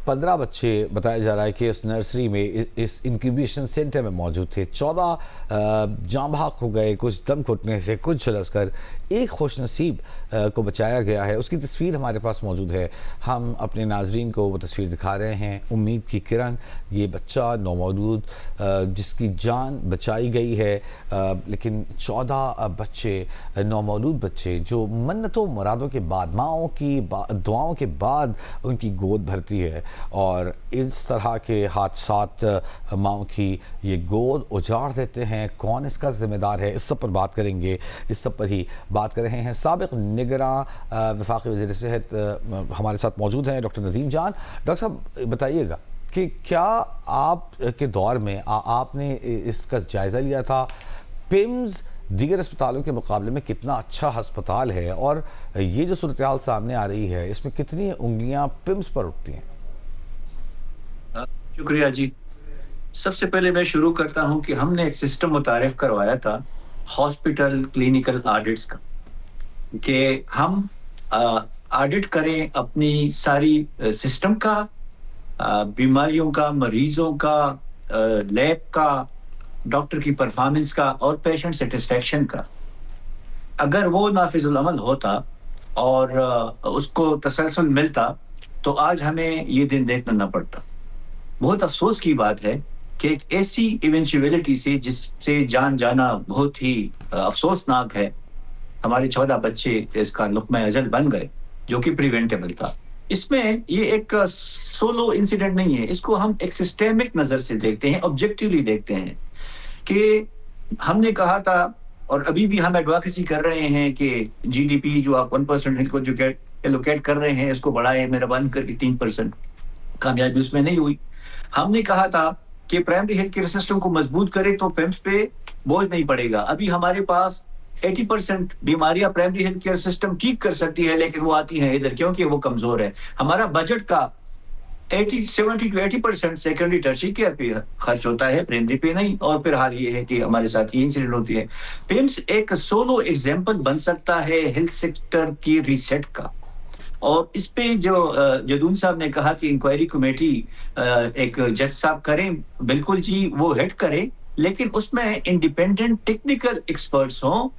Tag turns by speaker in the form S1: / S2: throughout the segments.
S1: 15 بچے بتایا جا رہا ہے کہ اس نرسری میں اس انکیوبیشن سینٹر میں موجود تھے. 14 جاں بحق ہو گئے, کچھ دم گھٹنے سے, کچھ جھلس کر. ایک خوش نصیب کو بچایا گیا ہے. اس کی تصویر ہمارے پاس موجود ہے. ہم اپنے ناظرین کو وہ تصویر دکھا رہے ہیں. امید کی کرن, یہ بچہ نومولود جس کی جان بچائی گئی ہے, لیکن 14 بچے, نومولود بچے جو منتوں مرادوں کے بعد, ماؤں کی دعاؤں کے بعد ان کی گود بھرتی ہے, اور اس طرح کے حادثات ماؤں کی یہ گود اجاڑ دیتے ہیں. کون اس کا ذمہ دار ہے, اس سب پر بات کریں گے. اس سب پر ہی بات کر رہے ہیں سابق نگراں وفاقی وزیر صحت ہمارے ساتھ موجود ہیں, ڈاکٹر ندیم جان. ڈاکٹر صاحب بتائیے گا کہ کیا آپ کے دور میں آپ نے اس کا جائزہ لیا تھا؟ پیمز دیگر اسپتالوں کے مقابلے میں کتنا اچھا ہسپتال ہے, اور یہ جو صورتحال سامنے آ رہی ہے اس میں کتنی انگلیاں پیمز پر اٹھتی ہیں؟
S2: شکریہ جی. سب سے پہلے میں شروع کرتا ہوں کہ ہم نے ایک سسٹم متعارف کروایا تھا ہاسپٹل کلینکل آڈٹس کا, کہ ہم آڈٹ کریں اپنی ساری سسٹم کا, بیماریوں کا, مریضوں کا, لیب کا, ڈاکٹر کی پرفارمنس کا اور پیشنٹ سیٹسفیکشن کا. اگر وہ نافذ العمل ہوتا اور اس کو تسلسل ملتا تو آج ہمیں یہ دن دیکھنا نہ پڑتا. بہت افسوس کی بات ہے کہ ایک ایسی ایونچویلٹی سے, جس سے جان جانا بہت ہی افسوسناک ہے, ہمارے 14 بچے اس کا لقمہ اجل بن گئے, جو کہ پریونٹیبل تھا. اس میں یہ ایک سولو انسیڈنٹ نہیں ہے, اس کو ہم ایک سسٹمک نظر سے دیکھتے ہیں, آبجیکٹیولی دیکھتے ہیں. کہ ہم نے کہا تھا اور ابھی بھی ہم ایڈوکیسی کر رہے ہیں کہ جی ڈی پی جو آپ 1% کو جو ایلوکیٹ کر رہے ہیں اس کو بڑھائے مہربانی کر کے 3%. کامیابی اس میں نہیں ہوئی. ہم نے کہا تھا کہ پرائمری ہیلتھ کیئر سسٹم کو مضبوط کرے تو پیمز پہ بوجھ نہیں پڑے گا. ابھی ہمارے پاس 80% بیماریاں پرائمری ہیلتھ کیئر سسٹم ٹھیک کر سکتی ہے, لیکن وہ آتی ہیں ادھر کیونکہ وہ کمزور ہے. ہمارا بجٹ کا 70 to 80% سیکنڈری ٹرشری کیئر پہ خرچ ہوتا ہے, پرائمری پہ نہیں. اور پھر حال یہ ہے کہ ہمارے ساتھ یہ انسیڈنٹ ہوتی ہے. پیمز ایک سولو ایگزامپل بن سکتا ہے ہیلتھ سیکٹر کی ریسیٹ کا. اور اس پہ جو جدون صاحب نے کہا کہ انکوائری کمیٹی ایک جج صاحب کریں, بالکل جی وہ ہیڈ کریں, لیکن اس میں انڈیپینڈنٹ ٹیکنیکل ایکسپرٹس ہوں.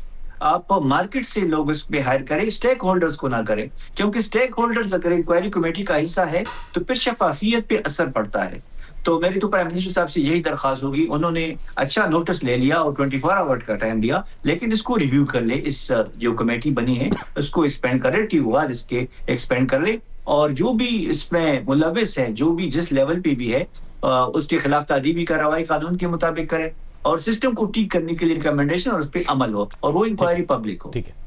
S2: آپ مارکیٹ سے لوگ اس پہ ہائر کریں, سٹیک ہولڈرز کو نہ کریں, کیونکہ سٹیک ہولڈرز اگر انکوائری کمیٹی کا حصہ ہے تو پھر شفافیت پہ اثر پڑتا ہے. تو میری تو پرائم منسٹر صاحب سے یہی درخواست ہوگی, انہوں نے اچھا نوٹس لے لیا اور 24 آور کا ٹائم دیا, لیکن اس کو ریویو کر لے. اس جو کمیٹی بنی ہے اس کو ایکسپینڈ کر لے, ٹیو اس کے ایکسپینڈ کر لے, اور جو بھی اس میں ملوث ہے, جو بھی جس لیول پہ بھی ہے, اس کے خلاف تادیبی کارروائی قانون کے مطابق کرے, اور سسٹم کو ٹھیک کرنے کے لیے ریکمنڈیشن اور اس پہ عمل ہو, اور وہ انکوائری پبلک ہو.
S1: ٹھیک ہے.